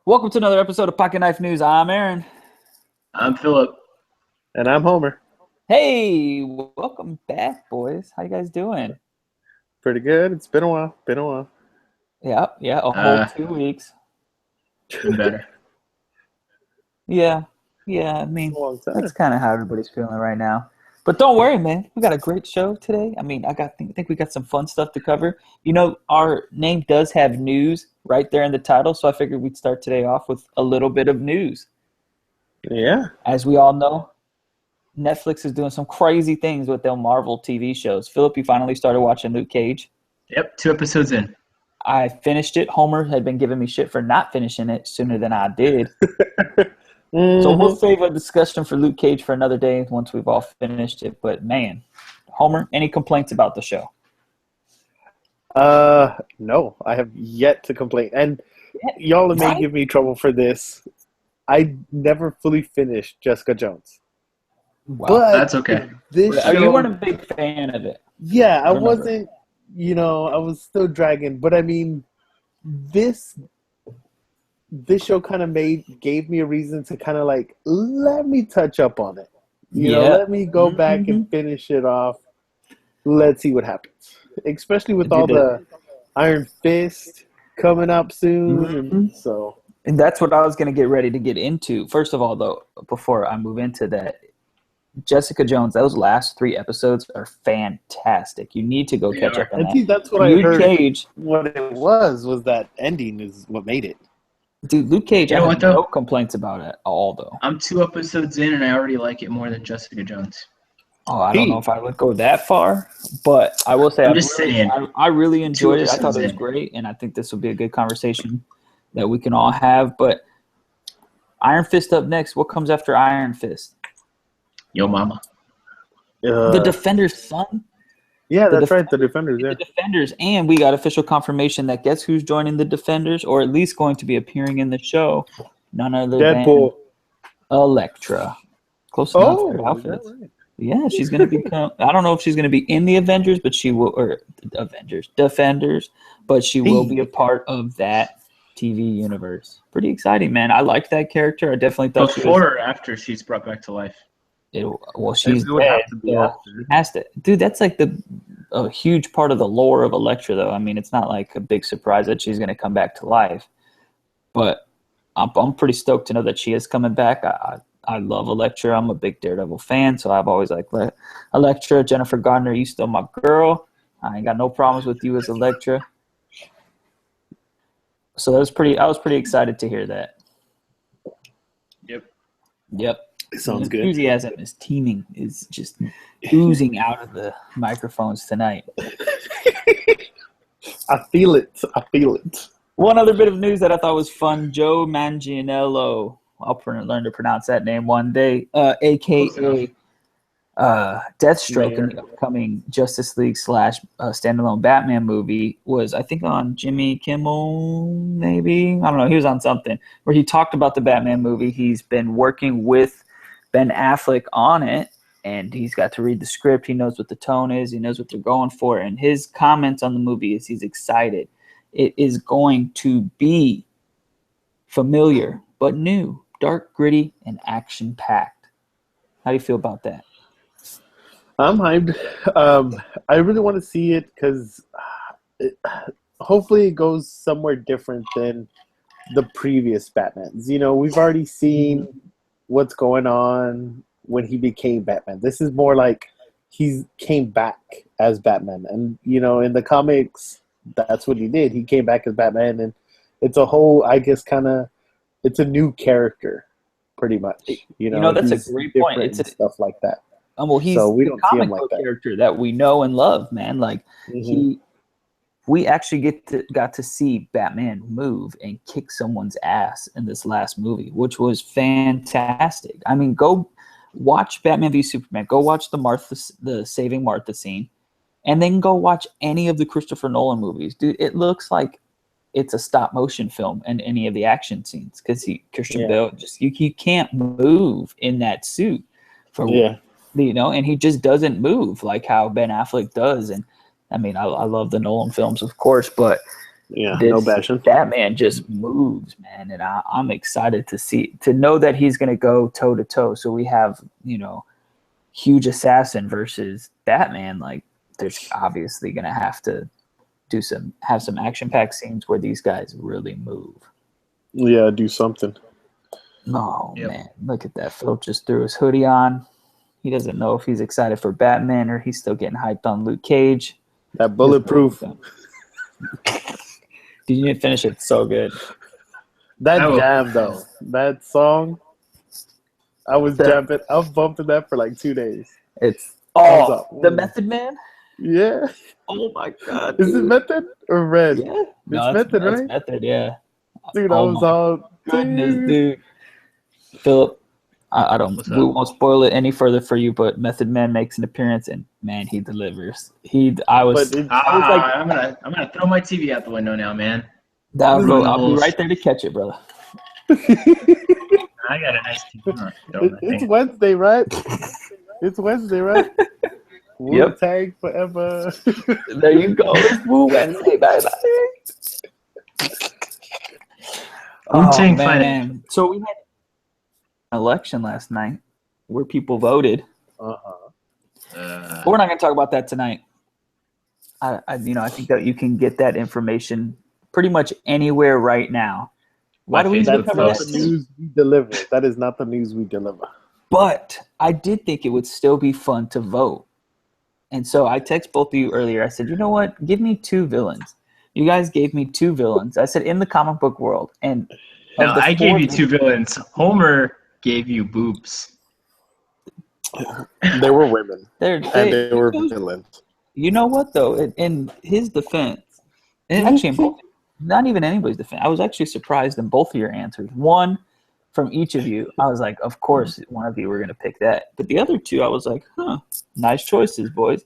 Welcome to another episode of Pocket Knife News. I'm Aaron. I'm Philip. And I'm Homer. Hey, welcome back, boys. How you guys doing? Pretty good. It's been a while. Yeah, a whole 2 weeks. Been better. Yeah. I mean, It's a long time. that's kind of how everybody's feeling right now. But don't worry, man. We got a great show today. I mean, I think we got some fun stuff to cover. You know, our name does have news right there in the title, so I figured we'd start today off with a little bit of news. Yeah. As we all know, Netflix is doing some crazy things with their Marvel TV shows. Philip, you finally started watching Luke Cage. Yep, 2 episodes in. I finished it. Homer had been giving me shit for not finishing it sooner than I did. So we'll save a discussion for Luke Cage for another day once we've all finished it. But, man, Homer, any complaints about the show? No, I have yet to complain. And y'all may give me trouble for this. I never fully finished Jessica Jones. Wow. But That's okay. This show, You weren't a big fan of it. Yeah, I Remember. wasn't, I was still dragging. But I mean, this show kind of gave me a reason to kind of like, let me touch up on it. Let me go back and finish it off. Let's see what happens. Especially with all the Iron Fist coming up soon. And that's what I was going to get ready to get into. First of all, though, before I move into that, Jessica Jones, those last 3 episodes are fantastic. You need to go catch up on that. See, that's what Luke I heard. Cage, What it was that ending is what made it. dude, Luke Cage, You I know have what, though? no complaints about it at all, though. I'm 2 episodes in, and I already like it more than Jessica Jones. Oh, I don't know if I would go that far, but I will say I really enjoyed it. I thought it was great, and I think this will be a good conversation that we can all have. But Iron Fist up next. What comes after Iron Fist? Yo mama. The Defender's son? Yeah, that's right. The Defenders, yeah. The Defenders, and we got official confirmation that guess who's joining the Defenders, or at least going to be appearing in the show? None other Deadpool. than Elektra. Close enough for her outfits. Right. Yeah, she's going to become. I don't know if she's going to be in the Avengers, but she will, or Defenders, but she will be a part of that TV universe. Pretty exciting, man. I liked that character. I definitely thought Before or after she's brought back to life? She's It would dead. have to be So after. it has to, dude. That's like a huge part of the lore of Elektra, though. I mean, it's not like a big surprise that she's going to come back to life, but I'm pretty stoked to know that she is coming back. I love Elektra. I'm a big Daredevil fan, so I've always liked Elektra. Jennifer Gardner, you still my girl. I ain't got no problems with you as Elektra. So I was pretty excited to hear that. Yep. Sounds good. Enthusiasm is just oozing out of the microphones tonight. I feel it. One other bit of news that I thought was fun: Joe Manganiello. I'll learn to pronounce that name one day. AKA Deathstroke in the upcoming Justice League / standalone Batman movie was, I think, on Jimmy Kimmel, maybe? I don't know. He was on something where he talked about the Batman movie. He's been working with Ben Affleck on it, and he's got to read the script. He knows what the tone is. He knows what they're going for. And his comments on the movie is he's excited. It is going to be familiar but new, dark, gritty, and action-packed. How do you feel about that? I'm hyped. I really want to see it because hopefully it goes somewhere different than the previous Batmans. We've already seen what's going on when he became Batman. This is more like he came back as Batman. And, in the comics, that's what he did. He came back as Batman, and it's a whole, I guess, it's a new character, pretty much. That's a great point. It's stuff like that. Well, he's So we the don't see comic him like book that. character that we know and love, man. Like we actually got to see Batman move and kick someone's ass in this last movie, which was fantastic. I mean, go watch Batman v Superman. Go watch the Saving Martha scene, and then go watch any of the Christopher Nolan movies, dude. It looks like it's a stop motion film in any of the action scenes because Christian Bale you can't move in that suit and he just doesn't move like how Ben Affleck does. And I mean, I love the Nolan films, of course, but Yeah, this no bashing. Batman just moves, man, and I'm excited to know that he's going to go toe to toe. So we have, huge assassin versus Batman. Like, there's obviously going to have to have some action packed scenes where these guys really move. Yeah, do something. Oh man, look at that! Phil just threw his hoodie on. He doesn't know if he's excited for Batman or he's still getting hyped on Luke Cage. That bulletproof. You didn't finish it. So good. That jam though, that song. I was jamming. I was bumping that for like 2 days. It's the Method Man. Yeah. Oh my god. Is it Method or Red? Yeah. It's Method, right? It's Method. Yeah. Dude, I was all goodness, dude. Philip, I don't. We won't spoil it any further for you, but Method Man makes an appearance, and man, he delivers. I was like, I'm gonna throw my TV out the window now, man. I'll be right there to catch it, brother. I got a nice TV. It's Wednesday, right? It's Wednesday, right? Wu-Tang forever. There you go. Woo Wednesday, bye. Wu-Tang fighting. So we had an election last night where people voted. But we're not going to talk about that tonight. I think that you can get that information pretty much anywhere right now. Why do we That's not the news we deliver. That is not the news we deliver. But I did think it would still be fun to vote. And so I texted both of you earlier. I said, you know what? Give me 2 villains. You guys gave me 2 villains. I said, in the comic book world. And no, I gave you 2 villains. Homer gave you boobs. They were women. They were villains. You know what, though? In his defense, and actually, not even anybody's defense, I was actually surprised in both of your answers. One, from each of you, I was like, of course, one of you were going to pick that. But the other 2, I was like, nice choices, boys.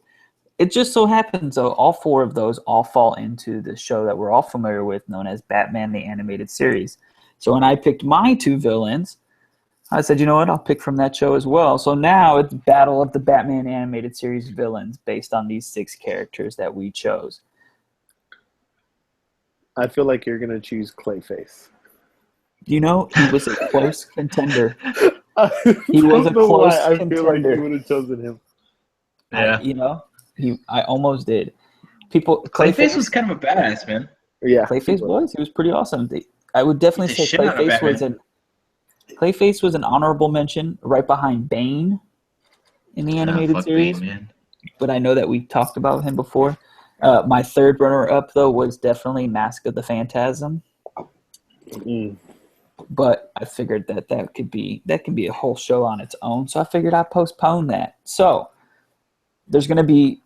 It just so happens, though, all 4 of those all fall into the show that we're all familiar with, known as Batman the Animated Series. So when I picked my 2 villains, I said, you know what, I'll pick from that show as well. So now it's Battle of the Batman Animated Series villains based on these 6 characters that we chose. I feel like you're going to choose Clayface. He was a close contender. He was a close contender. I feel like you would have chosen him. Yeah. I almost did. Clayface was kind of a badass, man. Yeah. Clayface was. He was pretty awesome. I would definitely say Clayface was an honorable mention right behind Bane in the animated series. Bane, man. But I know that we talked about him before. My third runner-up, though, was definitely Mask of the Phantasm. But I figured that can be a whole show on its own. So I figured I'd postpone that. So there's going to be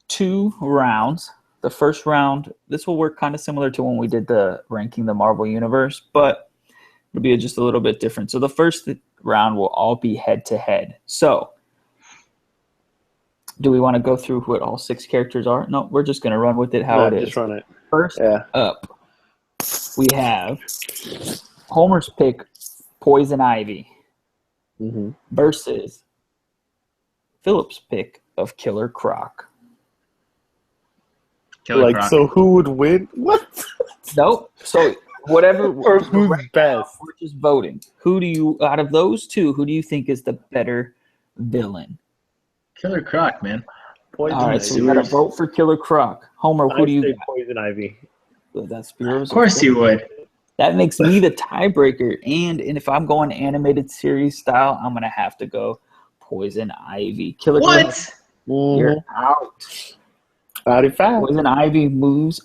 2 rounds. The first round, this will work kind of similar to when we did the ranking the Marvel Universe, but it'll be just a little bit different. So the first round will all be head-to-head. So do we want to go through what all 6 characters are? No, we're just going to run with it how it is. Just run it. First up, we have Homer's pick, Poison Ivy, versus Philip's pick of Killer Croc. So who would win? What? Nope. So whatever. Or who's best? We're just voting. Out of those 2, who do you think is the better villain? Killer Croc, man. All right, so we got to vote for Killer Croc. Homer, who do you got? Poison Ivy. That's of course you would. That makes me the tiebreaker. And if I'm going animated series style, I'm going to have to go Poison Ivy. Killer Croc, you're out. Howdy fast. Poison Ivy moves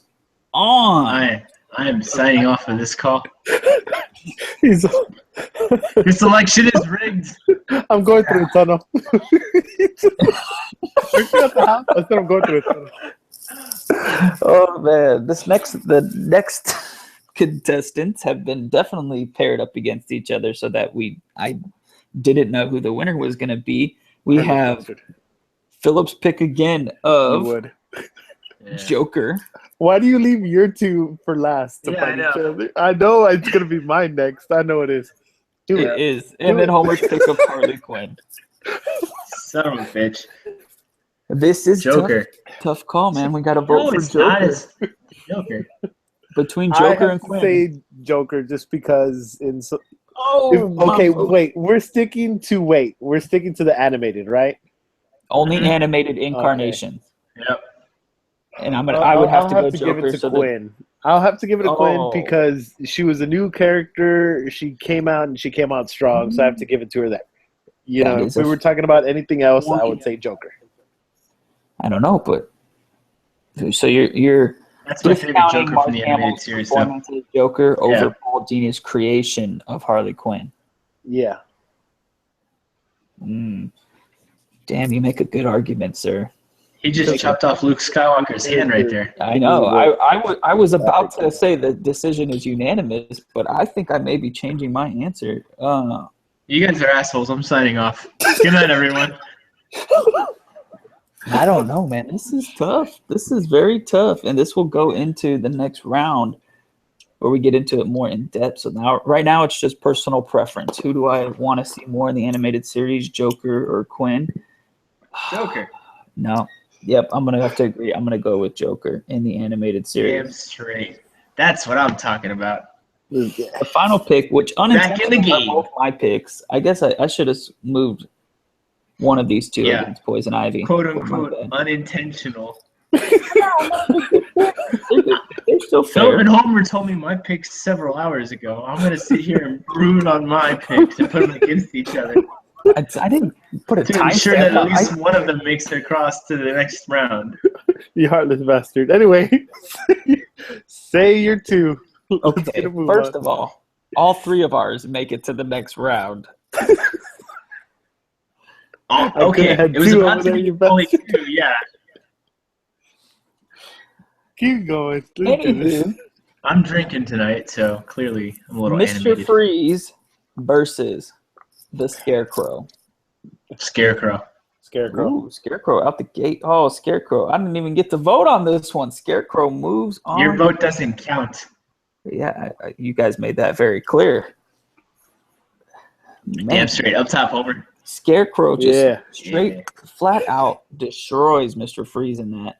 on. I am signing off of this call. Your selection is rigged. I'm going through the tunnel. I said I'm going through the tunnel. Oh man, the next contestants have been definitely paired up against each other, so that I didn't know who the winner was going to be. We have Philip's pick again of Joker. Why do you leave your 2 for last? I know. I know it's going to be mine next. I know it is. It is. And then Homer's pick of Harley Quinn. Son of a bitch. This is Joker. Tough call, man. We got to vote for Joker. Joker. Between I Joker have and to Quinn. say Joker just because Okay, we're sticking to the animated, right? only Mhm. animated incarnation. Yep. And I would have to go give Joker. it to So Quinn. I'll have to give it to Quinn Oh. because she was a new character. She came out and she came out strong, so I have to give it to her there. You That know, is if we a were talking about anything else, I point. would say Joker. I don't know, but so you're That's my favorite discounting Joker Mark from the Hamill's animated series. So. performance as Joker over Yeah. Paul Dini's creation of Harley Quinn. Yeah. Mm. Damn, you make a good argument, sir. He just chopped off Luke Skywalker's hand right there. I know. I was about to say the decision is unanimous, but I think I may be changing my answer. You guys are assholes. I'm signing off. Good night, everyone. I don't know, man. This is tough. This is very tough, and this will go into the next round where we get into it more in depth. So right now, it's just personal preference. Who do I want to see more in the animated series, Joker or Quinn? Joker. No. Yep, I'm gonna have to agree. I'm gonna go with Joker in the animated series. Damn straight. That's what I'm talking about. The final pick, which Back in the unintentionally game. are both my picks. I guess I should have moved one of these two Yeah. against Poison Ivy. Quote My unquote bad. unintentional. They're still Philip fair. and Homer told me my picks several hours ago. I'm going to sit here and brood on my picks and put them against each other I didn't put a to time ensure that stamp at on least one of them makes their cross to the next round. You heartless bastard. Anyway, say your two. Let's Okay, get a move first on. of all three of ours make it to the next round. Oh, could've okay, had it was two about over to there, be you only bastard. two, yeah. Keep going. Let's do this. Anywho, I'm drinking tonight, so clearly I'm a little Mr. animated. Freeze versus the Scarecrow. Scarecrow. Scarecrow. Ooh, Scarecrow out the gate. Oh, Scarecrow. I didn't even get to vote on this one. Scarecrow moves on. Your vote doesn't count. Yeah, you guys made that very clear. Man, Damn straight. Up top, Homer. Scarecrow just Yeah. straight, flat out destroys Mr. Freeze in that.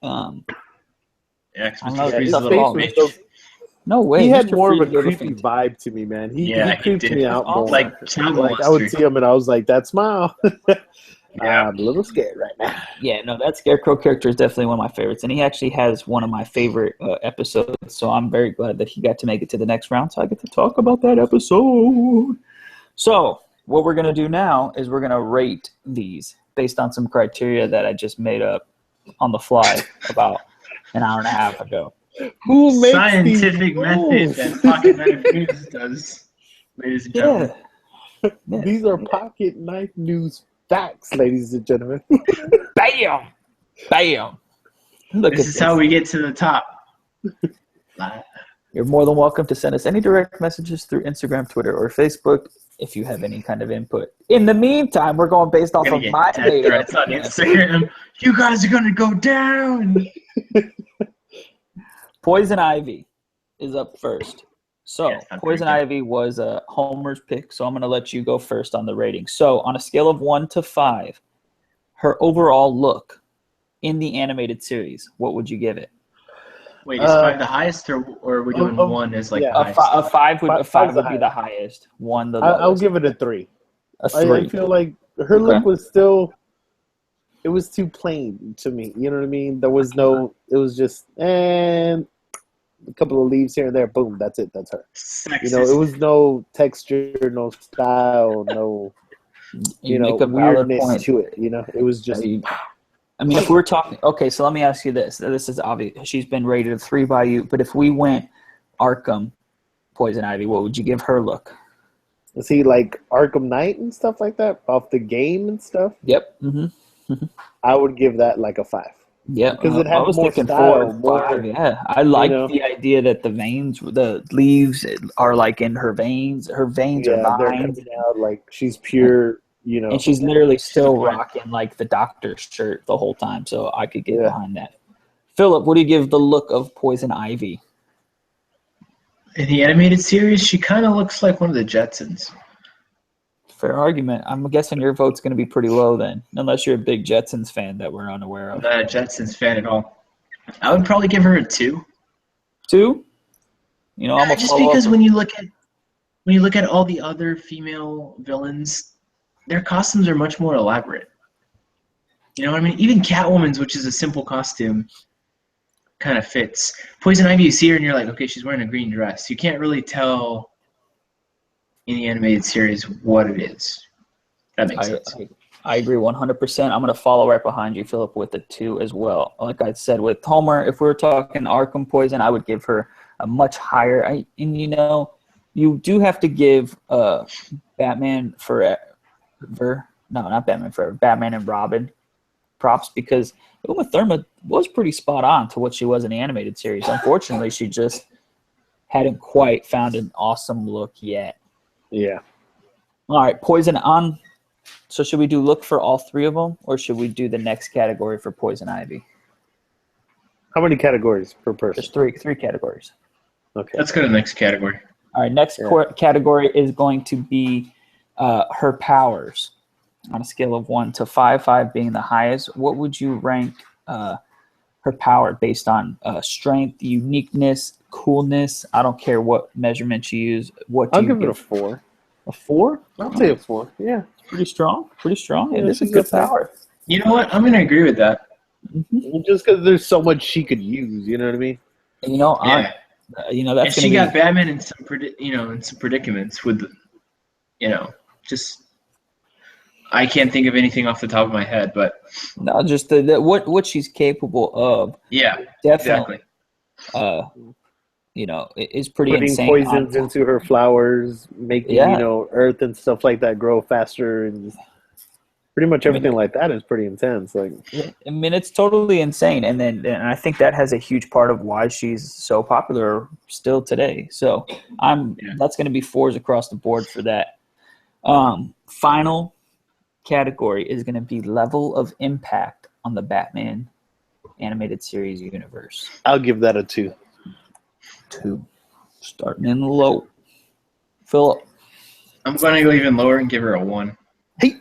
Yeah, 'cause I don't know, Mr. Freeze is his a little face bitch. was no way. He had Mr. more of Freeze a gave creepy fantastic- vibe to me, man. Yeah, he he creeped did. me out more. Like child Like I would molester. see him and I was like, "That smile." Yeah. I'm a little scared right now. Yeah, no, that Scarecrow character is definitely one of my favorites, and he actually has one of my favorite episodes. So I'm very glad that he got to make it to the next round, so I get to talk about that episode. So what we're gonna do now is we're gonna rate these based on some criteria that I just made up on the fly about an hour and a half ago. Who makes Scientific these method rules? that Pocket Knife News does, ladies and gentlemen. Yeah. Yeah. These are pocket knife news facts, ladies and gentlemen. Bam! Bam! Look This at is how we get to the top. You're more than welcome to send us any direct messages through Instagram, Twitter, or Facebook if you have any kind of input. In the meantime, we're going based off We're of gonna my get death made up threats on answer. Instagram. You guys are gonna go down. Poison Ivy is up first. So Yes, I'm Poison pretty Ivy was Homer's pick, so I'm going to let you go first on the rating. So on a scale of 1 to 5, her overall look in the animated series, what would you give it? Wait, is 5 the highest, or are we doing 1 as like yeah. the highest? A five would Five's the be the highest. 1 the I'll lowest. give it a 3. A I 3. feel like her look was still. It was too plain to me. You know what I mean? There was no. It was just and a couple of leaves here and there. Boom. That's it. That's her. Sexist. You know, it was no texture, no style, no You make a valid weirdness point. to it. You know, it was just. I mean, if we're talking, okay, so let me ask you this. This is obvious. She's been rated a 3 by you, but if we went Arkham, Poison Ivy, what would you give her look? See, like Arkham Knight and stuff like that off the game and stuff. Yep. Mm-hmm. I would give that like a 5. Yeah, Because it I had was more thinking style, 4 or 5. more, Yeah, I like know. the idea that the veins, the leaves are like in her veins. Her veins are they're vines, coming out like she's pure. You know, and she's literally still Good point. rocking like the doctor's shirt the whole time. So I could get Yeah. behind that. Philip, what do you give the look of Poison Ivy? In the animated series, she kind of looks like one of the Jetsons. Fair argument. I'm guessing your vote's going to be pretty low then, unless you're a big Jetsons fan that we're unaware I'm of. not a Jetsons fan at all. I would probably give her a 2. 2. You know, I'm a Just follow because up. when you look at all the other female villains, their costumes are much more elaborate. You know what I mean? Even Catwoman's, which is a simple costume, kind of fits. Poison Ivy, you see her and you're like, okay, she's wearing a green dress. You can't really tell in the animated series what it is. That makes sense. I agree 100%. I'm going to follow right behind you, Philip, with the 2 as well. Like I said, with Homer, if we were talking Arkham Poison, I would give her a much higher. And, you know, you do have to give Batman Forever. No, not Batman Forever. Batman and Robin props because Uma Thurman was pretty spot on to what she was in the animated series. Unfortunately, she just hadn't quite found an awesome look yet. Yeah. All right, Poison on. So should we do look for all 3 of them, or should we do the next category for Poison Ivy? How many categories per person? There's 3 categories. Okay. Let's go to the next category. All right, next category is going to be her powers on a scale of 1 to 5, 5 being the highest. What would you rank her power based on strength, uniqueness, coolness? I don't care what measurement you use. I'll give it a 4. A 4? I'll say a 4. Yeah. Pretty strong. Yeah, It is a she's good got power. You know what? I'm going to agree with that. Just because there's so much she could use, you know what I mean? And, you know, Yeah. that's And she got Batman in some predicaments with, just I can't think of anything off the top of my head, but no, just what she's capable of. yeah, Definitely. exactly. Is pretty Putting insane. poisons into her flowers, making earth and stuff like that grow faster, and just pretty much everything like that is pretty intense. Like, I mean, it's totally insane, and I think that has a huge part of why she's so popular still today. So that's going to be 4s across the board for that. Final category is going to be level of impact on the Batman animated series universe. I'll give that a 2. 2. Starting in low. Philip. I'm going to go even lower and give her a 1. Hey,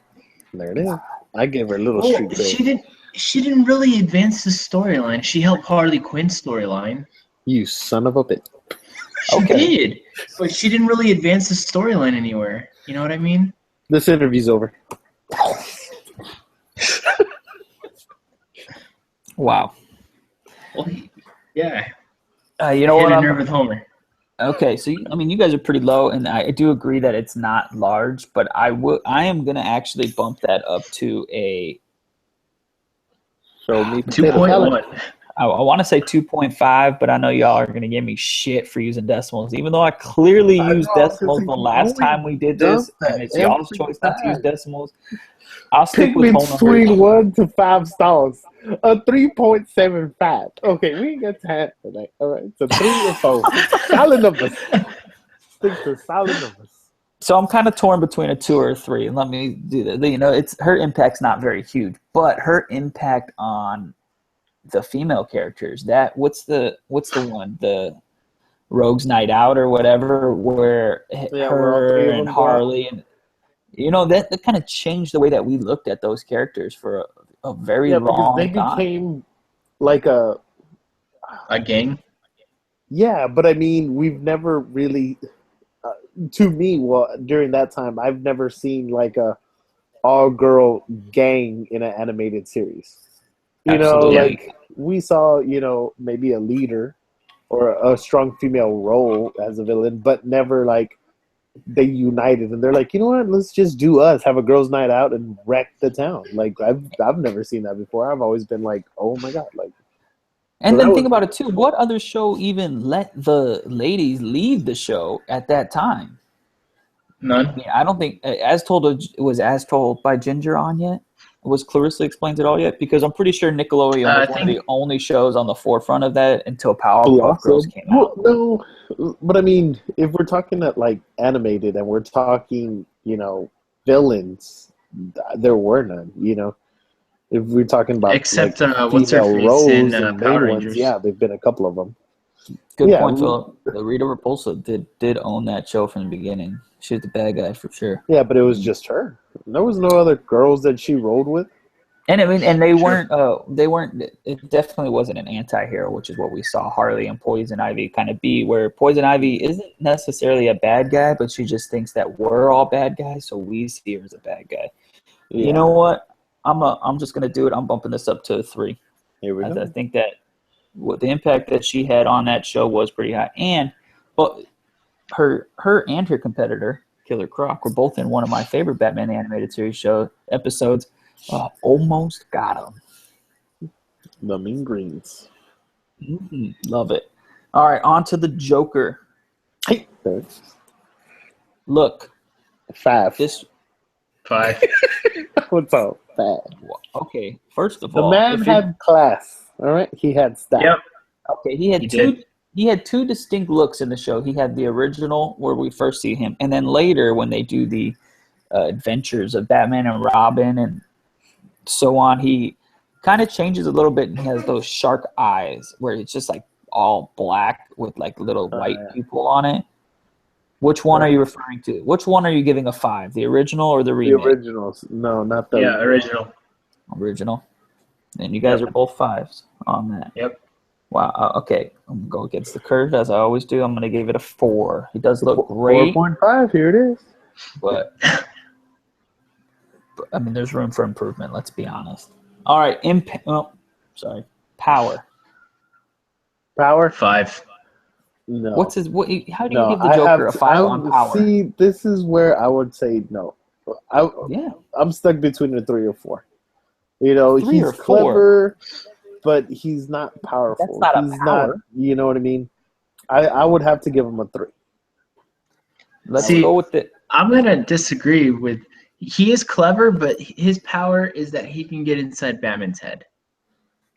there it is. I gave her a little streak there. She didn't really advance the storyline. She helped Harley Quinn's storyline. You son of a bitch. She did, but she didn't really advance the storyline anywhere. You know what I mean? This interview's over. Wow. Well, yeah. You know what? Hit a nerve with Homer. Okay, so you guys are pretty low, and I do agree that it's not large, but I am gonna actually bump that up to a. Show me 2.1. I want to say 2.5, but I know y'all are gonna give me shit for using decimals, even though I clearly used decimals the last time we did this, and it's y'all's choice not to use decimals. I'll stick Pick with me whole between numbers. 1 to 5 stars. A 3.75. Okay, we ain't got time for that. All right, so 3 or 4. Solid numbers. Stick to solid numbers. So I'm kind of torn between a 2 or a 3, and let me do that. It's her impact's not very huge, but her impact on the female characters. What's the one, the Rogue's Night Out or whatever, where her and Harley and that kind of changed the way that we looked at those characters for a very long time. They became like a gang. Yeah, but I mean, we've never really, to me, during that time, I've never seen like a all-girl gang in an animated series. Absolutely. Like we saw, maybe a leader or a strong female role as a villain, but never like they united and they're like, you know what? Let's just do us. Have a girls' night out and wreck the town. Like I've never seen that before. I've always been like, oh my god, like. And then think about it too. What other show even let the ladies leave the show at that time? None. I don't think As Told by Ginger on yet. Was Clarissa Explains It All yet? Because I'm pretty sure Nickelodeon was one of the only shows on the forefront of that until Powerpuff Girls came out. No, but I mean, if we're talking that like animated and we're talking, villains, there were none. If we're talking about except like, what's her female face roles in and Power main Rangers. ones, yeah, there've been a couple of them. Good point, Phil. Rita Repulsa did own that show from the beginning. She was the bad guy for sure. Yeah, but it was just her. There was no other girls that she rolled with. And I mean, and they weren't. It definitely wasn't an anti-hero, which is what we saw Harley and Poison Ivy kind of be. Where Poison Ivy isn't necessarily a bad guy, but she just thinks that we're all bad guys, so we see her as a bad guy. Yeah. You know what? I'm just gonna do it. I'm bumping this up to a 3. Here we go. I think that the impact that she had on that show was pretty high, and her and her competitor Killer Croc were both in one of my favorite Batman animated series show episodes. Almost got him. The Mean Greens. Love it. All right, on to the Joker. Hey, Look, 5. this. 5. What's up? 5. Okay, first of The all, man had class. All right, he had style. Yep. Okay, he had He two. did. He had 2 distinct looks in the show. He had the original where we first see him, and then later when they do the adventures of Batman and Robin and so on, he kind of changes a little bit and he has those shark eyes where it's just like all black with like little white pupil on it. Which one are you referring to? Which one are you giving a 5? The original or the The remake? originals. No, not the Original. Original. And you guys are both 5s on that. Yep. Wow. Okay. I'm going to go against the curve as I always do. I'm going to give it a 4. He does look great. 4.5. Here it is. But I mean, there's room for improvement. Let's be honest. All right. Power. Power. 5. No. What's his? How do you No, give the Joker a 5 on power? See, this is where I would say no. I'm stuck between a 3 or 4. You know, 3 he's or 4? clever, but he's not powerful. That's not he's a power. Not, you know what I mean? I would have to give him a 3. Let's go with it. I'm gonna disagree with. He is clever, but his power is that he can get inside Batman's head.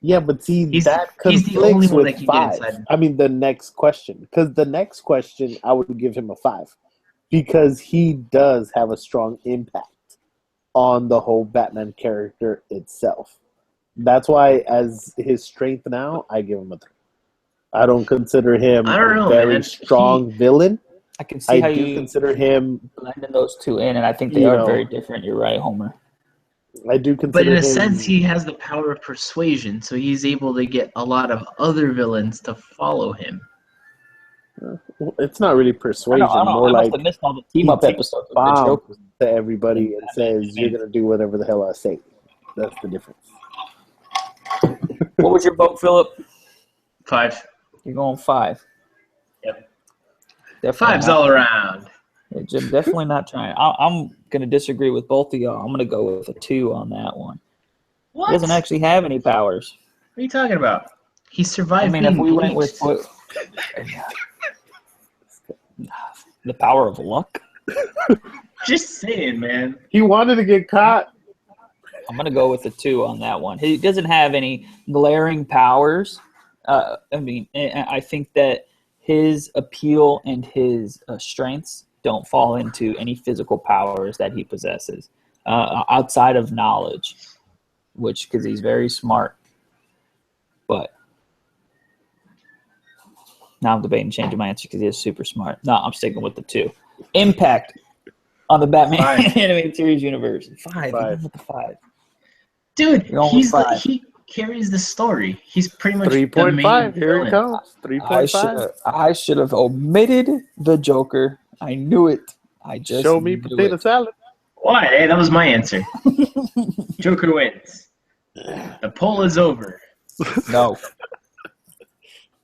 Yeah, but see, He's that the only conflicts one that with can 5. get inside. I mean, the next question. Because the next question, I would give him a 5. Because he does have a strong impact on the whole Batman character itself. That's why, as his strength now, I give him a 3. I don't consider him a very strong villain. I can see how I do you consider him blending those 2 in, and I think they are very different. You're right, Homer. I do consider But in a him, sense, he has the power of persuasion, so he's able to get a lot of other villains to follow him. it's not really persuasion, I more must like have missed all the team up he takes episodes. bombs to everybody and says, "You're gonna do whatever the hell I say." That's the difference. What was your vote, Philip? 5. You're going 5. Yep. Definitely 5's not. all around. Yeah, Jim, definitely not trying. I'm going to disagree with both of y'all. I'm going to go with a 2 on that one. What? He doesn't actually have any powers. What are you talking about? He survived. I mean, being if we went with bleached. the power of luck, Just saying, man. He wanted to get caught. I'm going to go with a 2 on that one. He doesn't have any glaring powers. I think that his appeal and his strengths don't fall into any physical powers that he possesses outside of knowledge, because he's very smart. But now I'm debating changing my answer because he is super smart. No, I'm sticking with the 2. Impact on the Batman animated series universe. 5. I'm with the 5. Dude, five. he carries the story. He's pretty much 3.5. Here it villain. comes. 3.5. I should have omitted the Joker. I knew it. I just Show me knew potato it. salad. Why? Hey, that was my answer. Joker wins. The poll is over. No.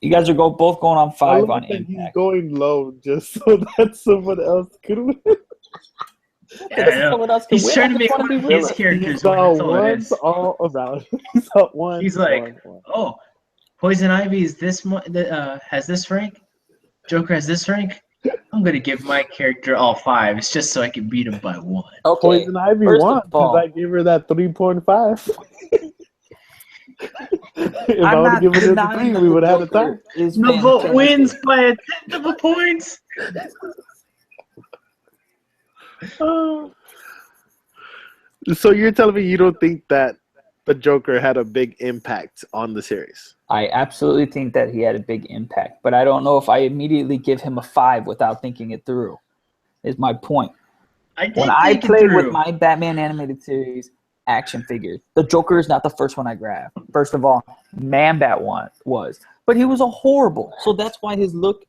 You guys are both going on 5 on He's Impact. going low just so that someone else could win. Yeah, I know. Someone else can He's win. trying I to just make wanna one be of his realistic. characters He's win. got That's all it ones is. all around. He's got one. He's like, oh, Poison Ivy is this has this rank. Joker has this rank. I'm gonna give my character all 5. It's just so I can beat him by 1. Okay. Poison Ivy First won of all, because I gave her that 3.5. If I I'm would not have given her the denying 3, that we the would have had a Joker tie. is The vote fantastic. wins by a tenth of a point. So you're telling me you don't think that the Joker had a big impact on the series? I absolutely think that he had a big impact, but I don't know if I immediately give him a 5 without thinking it through. Is my point. When I played with my Batman animated series, action figures. The Joker is not the first one I grabbed. First of all, Man-Bat was. But he was a horrible. So that's why his look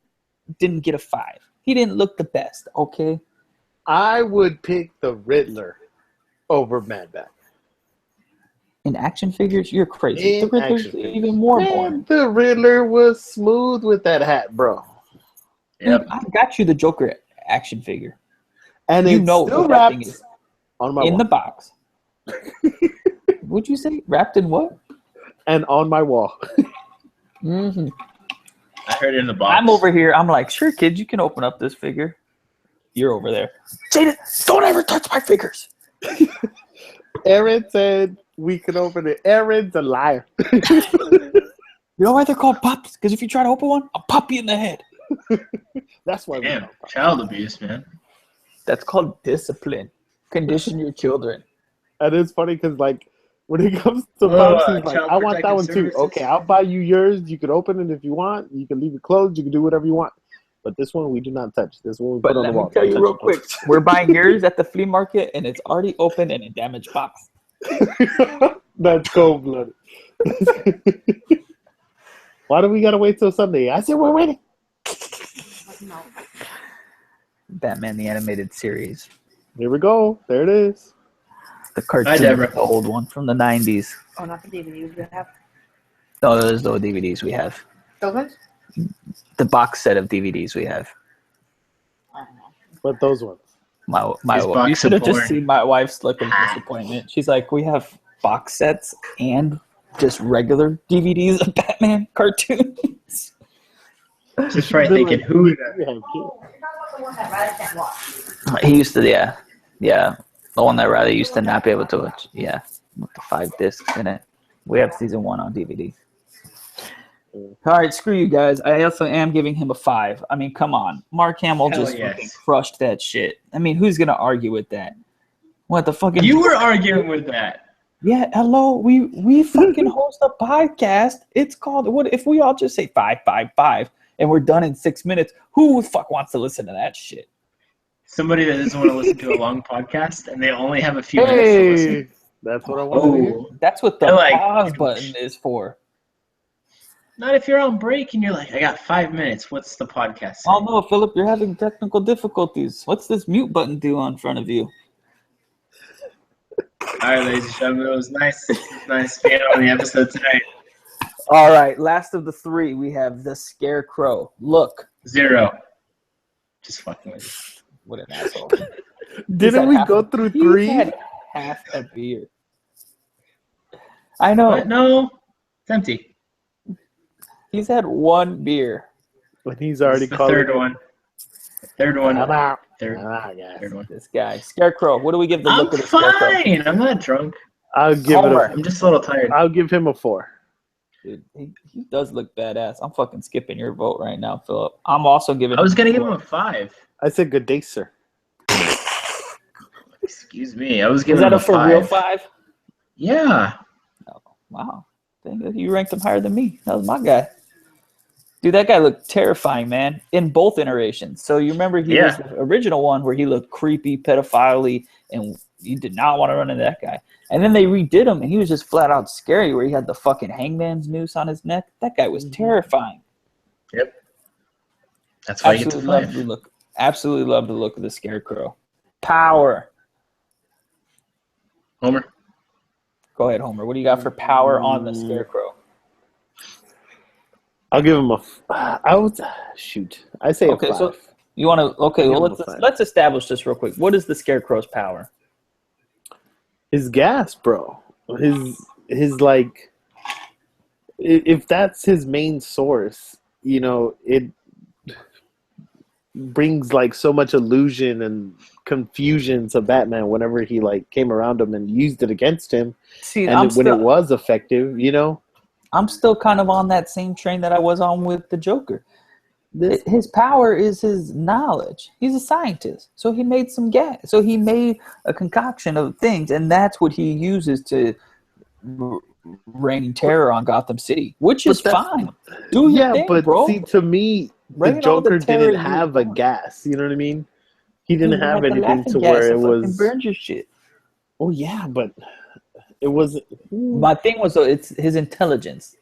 didn't get a 5. He didn't look the best, okay? I would pick the Riddler over Man-Bat. In action figures, you're crazy. The Riddler's even more boring. The Riddler was smooth with that hat, bro. Yep. I got you the Joker action figure. And you it's know still what wrapped that thing is on my in wall. the box. What'd you say? Wrapped in what? And on my wall. Mm-hmm. I heard it in the box. I'm over here. I'm like, sure, kid, you can open up this figure. You're over there. Jaden, don't ever touch my figures. Aaron said we can open it. Aaron's a liar. You know why they're called pups? Because if you try to open one, I'll pop you in the head. That's why. Damn, child abuse, man. That's called discipline. Condition your children. And it's funny because, like, when it comes to pups, he's like, I want that one too. Okay, I'll buy you yours. You can open it if you want. You can leave it closed. You can do whatever you want. But this one we do not touch. This one we put on the wall. Let me tell you real quick. We're buying yours at the flea market, and it's already open in a damaged box. That's cold-blooded. Why do we gotta wait till Sunday? I said we're waiting. Batman the Animated Series. Here we go. There it is. The cartoon, the old one from the 90s. Oh, not the DVDs we have. No, those are the DVDs we have. Those ones? The box set of DVDs we have. I don't know. But those ones. My wife. You should have just seen my wife's look of disappointment. She's like, we have box sets and just regular DVDs of Batman cartoons. Just probably thinking, who? He used to, yeah. The one that Riley used to not be able to watch. Yeah, with the 5 discs in it. We have season 1 on DVD. All right, screw you guys. I also am giving him a 5. I mean, come on. Mark Hamill just fucking crushed that shit. I mean, who's going to argue with that? What the fucking... You were arguing with that. Yeah, hello. We fucking host a podcast. It's called... What if we all just say 555 and we're done in 6 minutes? Who the fuck wants to listen to that shit? Somebody that doesn't want to listen to a long podcast and they only have a few minutes to listen. That's what I want to hear. That's what the pause button is for. Not if you're on break and you're like, I got 5 minutes. What's the podcast? Oh no, Philip, you're having technical difficulties. What's this mute button do in front of you? All right, ladies and gentlemen, it was nice being on the episode tonight. All right, last of the 3, we have the Scarecrow. Look. 0. Just fucking with you. What an asshole. Didn't we go through 3? He had half a beer. I know. What? No, it's empty. He's had 1 beer. But he's already the called third one. Third one. I'm out. Third one. This guy. Scarecrow. What do we give the look of the Scarecrow? I'm fine. I'm not drunk. I'll give I'm just a little tired. I'll give him a 4. Dude, he does look badass. I'm fucking skipping your vote right now, Philip. I'm also giving I was going to give him a 5. I said good day, sir. Excuse me. I was giving him a 5. Is that a for real 5? Yeah. Oh, wow. You ranked him higher than me. That was my guy. Dude, that guy looked terrifying, man, in both iterations. So you remember he was the original one where he looked creepy, pedophile-y, and you did not want to run into that guy. And then they redid him, and he was just flat out scary where he had the fucking hangman's noose on his neck. That guy was terrifying. Yep. That's why you get to 5. Absolutely love the look of the Scarecrow. Power. Homer. Go ahead, Homer. What do you got for power on the Scarecrow? I'll give him a. I say okay. A 5. So you want to? Okay. Well, let's establish this real quick. What is the Scarecrow's power? His gas, bro. His like. If that's his main source, you know, it brings like so much illusion and confusion to Batman whenever he like came around him and used it against him. See, and when it was effective, you know. I'm still kind of on that same train that I was on with the Joker. His power is his knowledge. He's a scientist. So he made some gas. So he made a concoction of things, and that's what he uses to rain terror on Gotham City, which is fine. Do your thing, but bro. See, to me, the Joker didn't have a gas. You know what I mean? He didn't have anything to where it was. Burns your shit. Oh yeah, but It was. My thing was, though, it's his intelligence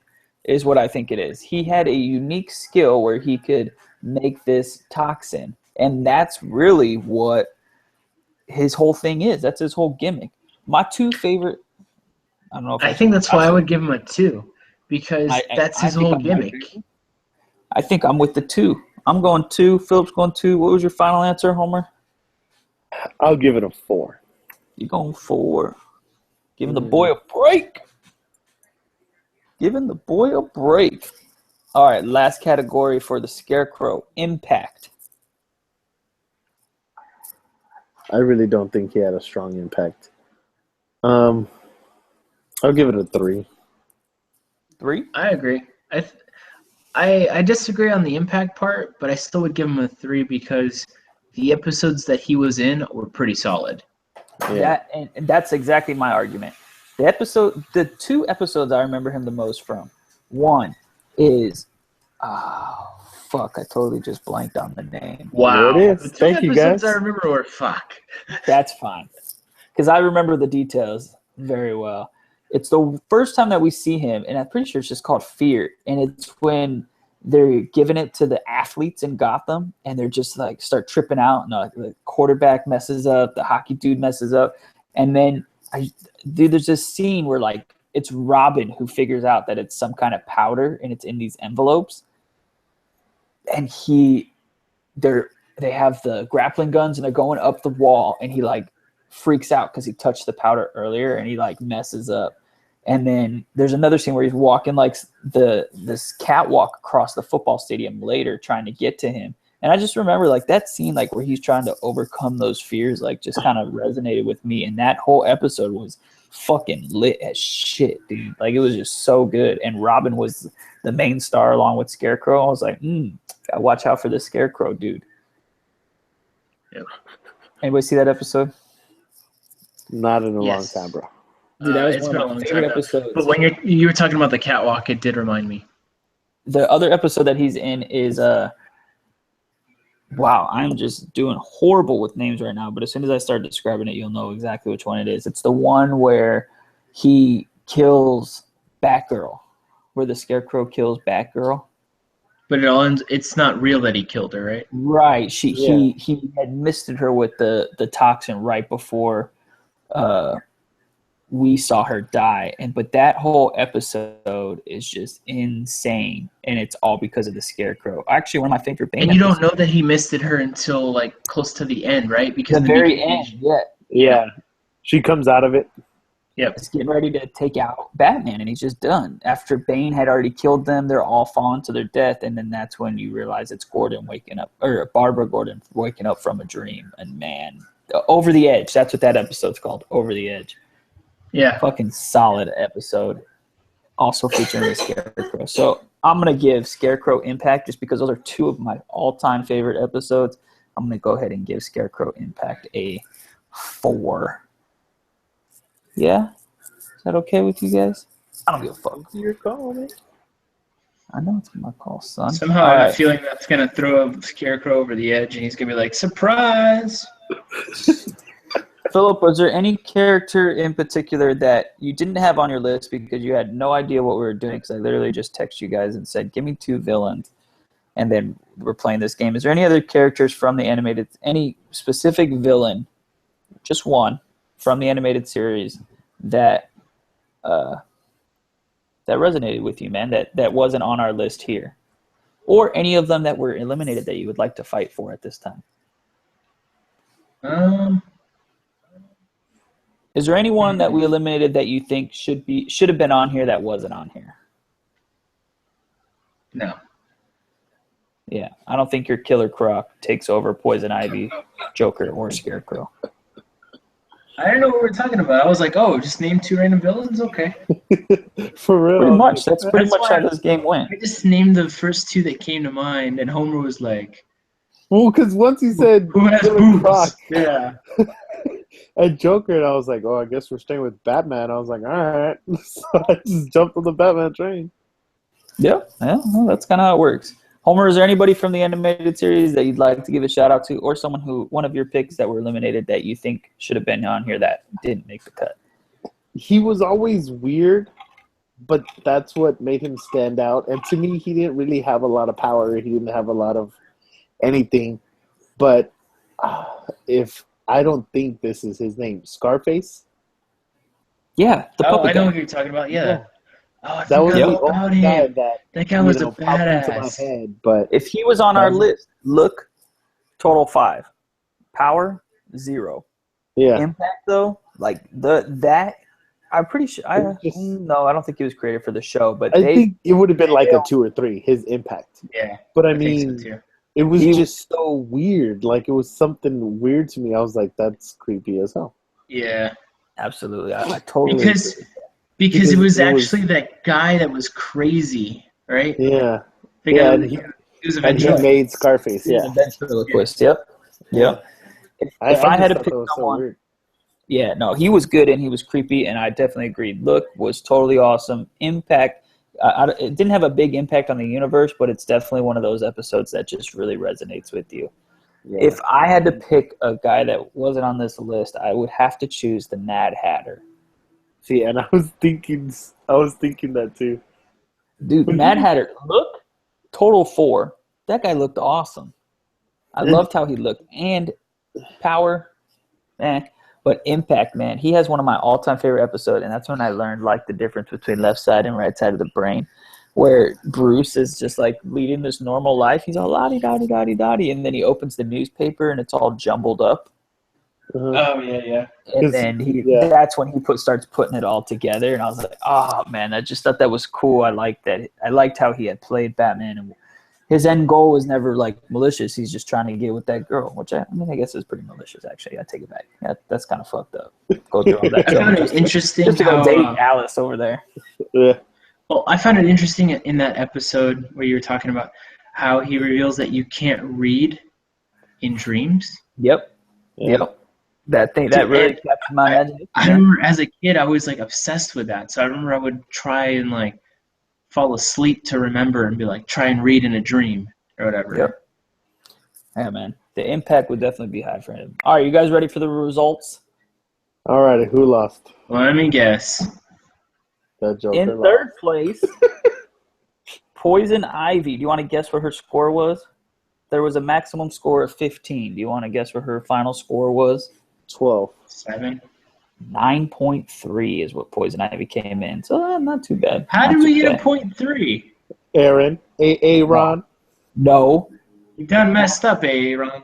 is what I think it is. He had a unique skill where he could make this toxin, and that's really what his whole thing is. That's his whole gimmick. My two favorite. I don't know if I think that's why I would give him a 2, because that's his whole gimmick. I think I'm with the 2. I'm going 2. Philip's going 2. What was your final answer, Homer? I'll give it a 4. You're going 4. Giving the boy a break. Giving the boy a break. All right, last category for the Scarecrow, impact. I really don't think he had a strong impact. I'll give it a 3. 3? I agree. I disagree on the impact part, but I still would give him a 3 because the episodes that he was in were pretty solid. Yeah. And that's exactly my argument. The 2 episodes I remember him the most from. One is, I totally just blanked on the name. Wow. There it is. The 2 Thank you, episodes guys. I remember were fuck. That's fine. Because I remember the details very well. It's the first time that we see him, and I'm pretty sure it's just called Fear. And it's when they're giving it to the athletes in Gotham, and they're just like start tripping out, and the quarterback messes up, the hockey dude messes up, and then there's this scene where like it's Robin who figures out that it's some kind of powder and it's in these envelopes, and they have the grappling guns and they're going up the wall, and he like freaks out because he touched the powder earlier and he like messes up. And then there's another scene where he's walking like this catwalk across the football stadium later trying to get to him. And I just remember like that scene like where he's trying to overcome those fears like just kind of resonated with me. And that whole episode was fucking lit as shit, dude. Like it was just so good. And Robin was the main star along with Scarecrow. I was like, gotta watch out for this Scarecrow dude. Yep. Anybody see that episode? Not in a Yes. long time, bro. Dude, that was It's one been of a my long favorite time. episodes. But when you were talking about the catwalk, it did remind me. The other episode that he's in is wow, I'm just doing horrible with names right now, but as soon as I start describing it, you'll know exactly which one it is. It's the one where he kills Batgirl, where the Scarecrow kills Batgirl. But it all ends, it's not real that he killed her, right? Right. He had misted her with the toxin right before we saw her die. But that whole episode is just insane, and it's all because of the Scarecrow. Actually, one of my favorite Bane And you don't episodes. know that he misted her until like close to the end, right? Because The in very beginning- end, yeah. Yeah. She comes out of it. Yep. He's getting ready to take out Batman, and he's just done. After Bane had already killed them, they're all fallen to their death, and then that's when you realize it's Gordon waking up, or Barbara Gordon waking up from a dream. And man, Over the Edge. That's what that episode's called, Over the Edge. Yeah. Fucking solid episode. Also featuring the Scarecrow. So I'm gonna give Scarecrow Impact just because those are 2 of my all-time favorite episodes. I'm gonna go ahead and give Scarecrow Impact a 4. Yeah? Is that okay with you guys? I don't give a fuck. Your call, man. I know it's my call, son. Somehow All I have a right. feeling that's gonna throw a Scarecrow over the edge, and he's gonna be like, "Surprise!" Philip, was there any character in particular that you didn't have on your list because you had no idea what we were doing? Because I literally just texted you guys and said, give me 2 villains, and then we're playing this game. Is there any other characters from the animated, any specific villain, just one, from the animated series that that resonated with you, man, that wasn't on our list here? Or any of them that were eliminated that you would like to fight for at this time? Is there anyone that we eliminated that you think should have been on here that wasn't on here? No. Yeah, I don't think your Killer Croc takes over Poison Ivy, Joker, or Scarecrow. I didn't know what we were talking about. I was like, "Oh, just name 2 random villains." Okay. For real. Pretty much. That's pretty That's much why- how this game went. I just named the first 2 that came to mind, and Homer was like, Well, because once he said "Who has Killer boobs?" Croc Yeah. and Joker, and I was like, oh, I guess we're staying with Batman. I was like, all right. So I just jumped on the Batman train. Yeah, well, that's kind of how it works. Homer, is there anybody from the animated series that you'd like to give a shout out to, or one of your picks that were eliminated that you think should have been on here that didn't make the cut? he was always weird, but that's what made him stand out. And to me, he didn't really have a lot of power. He didn't have a lot of anything. But if I don't think this is his name, Scarface. Yeah, the Oh, puppet I know guy. what you're talking about. Yeah. Oh, I That was forgot the about only guy him. that That guy was a popped into my badass. head. But If he was on our list, look, total 5. Power, 0. yeah, Impact though, like that. I'm pretty sure. No, I don't think he was created for the show, but I they. think it would have been like a 2 or 3. His impact. Yeah, But I I mean, think so too. it was He- just so weird. Like it was something weird to me. I was like, that's creepy as hell. Yeah, Absolutely, I totally. because Because it was it was- actually that guy that was crazy, right? Yeah, The guy yeah, that and he was and he eventually. made Scarface. Yeah, ventriloquist. Yep. Yep. If I just had to thought pick that was so someone, weird. yeah, no, he was good and he was creepy, and I definitely agreed. Look was totally awesome. Impact. It didn't have a big impact on the universe, but it's definitely one of those episodes that just really resonates with you. Yeah. If I had to pick a guy that wasn't on this list, I would have to choose the Mad Hatter. See, and I was thinking that too. Dude, Mad Hatter, look, total 4. That guy looked awesome. I loved how he looked. And power, but impact, man. He has one of my all-time favorite episodes, and that's when I learned like the difference between left side and right side of the brain, where Bruce is just like leading this normal life. He's all la-di-da-di-da-di-da-di, and then he opens the newspaper and it's all jumbled up. Oh yeah. And then that's when he starts putting it all together, and I was like, oh man, I just thought that was cool. I liked that. I liked how he had played Batman, and his end goal was never like malicious. He's just trying to get with that girl, which I mean, I guess is pretty malicious actually. I take it back. That's kind of fucked up. Go through all that I found trouble it interesting just to go how. date Alice over there. Yeah. Well, I found it interesting in that episode where you were talking about how he reveals that you can't read in dreams. Yep. That really captured my imagination. I remember as a kid, I was like obsessed with that. So I remember I would try and like fall asleep to remember and be like, try and read in a dream or whatever. Yep. Yeah, man. The impact would definitely be high for him. All right, you guys ready for the results? All right, who lost? Let me guess. That Joker In lost. third place, Poison Ivy. Do you want to guess what her score was? There was a maximum score of 15. Do you want to guess what her final score was? 12. 7. 9.3 is what Poison Ivy came in. So not too bad. How Not did we too get a bad. 0.3? Aaron, Ron. No. You done messed up, Aaron.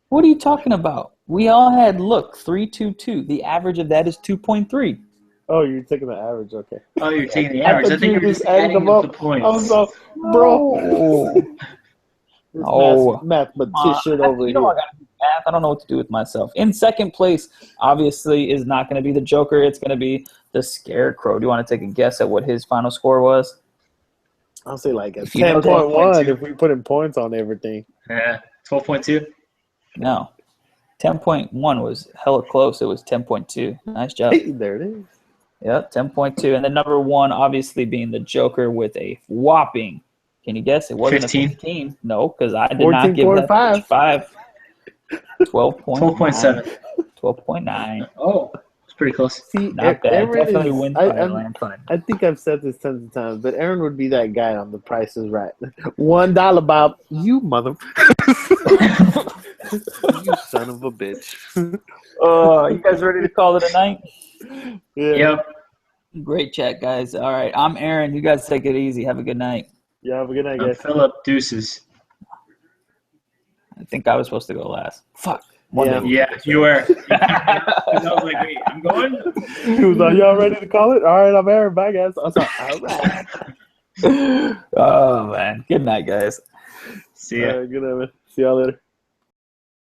What are you talking about? We all had, 322. The average of that is 2.3. Oh, you're taking the average. Okay. Oh, you're taking the average. I thought think you were just adding them up up. the points. I was like, bro, this No. mathematician over you know here. I gotta do math. I don't know what to do with myself. In second place, obviously, is not going to be the Joker. It's going to be the Scarecrow. Do you want to take a guess at what his final score was? I'll say like a If you know 10.1 if we put in points on everything. Yeah, 12.2. No. 10.1 was hella close. It was 10.2. Nice job. Hey, there it is. Yeah, 10.2. And then number 1, obviously, being the Joker with a whopping, can you guess? It wasn't 15. a 15. No, because I did not give that 14.5. 5. 12.7. 12.9. Oh, it's pretty close. See, Not bad. Aaron Definitely is, wins I, by a I'm- landslide. I think I've said this tons of times, but Aaron would be that guy on The Price is Right. $1, Bob. You motherfucker. You son of a bitch. You guys ready to call it a night? Yeah. Yep. Great chat, guys. All right, I'm Aaron. You guys take it easy. Have a good night. Yeah, have a good night, I'm guys. Philip Deuces. I think I was supposed to go last. Fuck. Yeah. Yeah, you were. 'Cause I was like, wait, I'm going? He was like, y'all ready to call it? All right, I'm Aaron. Bye, guys. I was like, all right. Oh, man. Good night, guys. See ya. All right, good night, man. See y'all later.